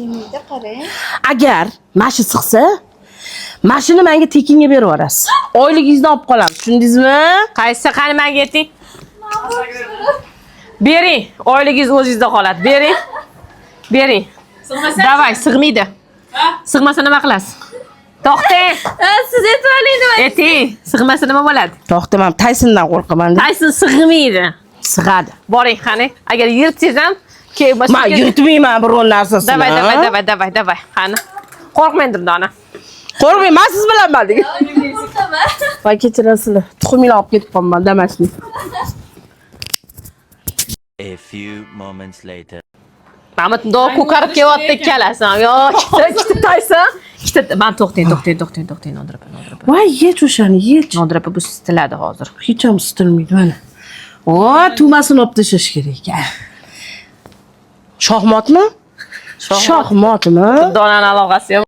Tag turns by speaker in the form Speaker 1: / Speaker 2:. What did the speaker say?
Speaker 1: Kelmaydi, qarang.
Speaker 2: Agar mashi chiqsa, mashini menga tekinga berib yuborasiz. Oyligingizni olib qolamiz, tushundingizmi?
Speaker 3: Qaysi qani menga ayting. Bering, oyligingiz o'zingizda qoladi. Bering. Bering. Sig'masa? Davay, sig'maydi. Sig'masa nima qilasiz? To'xtang.
Speaker 1: Siz aytvoling nima?
Speaker 3: Ayting, sig'masa nima bo'ladi?
Speaker 2: To'xtamam, Taysondan qo'rqaman.
Speaker 3: Tayson sig'maydi.
Speaker 2: Sig'adi.
Speaker 3: Boring, qani. Agar yirtsangiz ham
Speaker 2: Men yutmayman biron narsasini.
Speaker 3: Davay. Qani. Qo'rqmang Durdona.
Speaker 2: Qo'rqmayman, men siz bilan bordik. Voy kechirasizlar. Tuxumingni olib ketib qolman, damashni.
Speaker 4: A few moments later.
Speaker 3: Mahmud ndo ko'karib kelyapti ikkalasan. Yo, ikkita Tayson. Ikkita men to'xtang, Nodirapa.
Speaker 2: Voy, yech o'shani, yech.
Speaker 3: Nodirapa bu sitiladi hozir.
Speaker 2: Hech ham sitilmaydi mana. O, tumasini olib tashlash kerak. Shohmotmi? Shohmotmi?
Speaker 3: Donani aloqasi yo'q.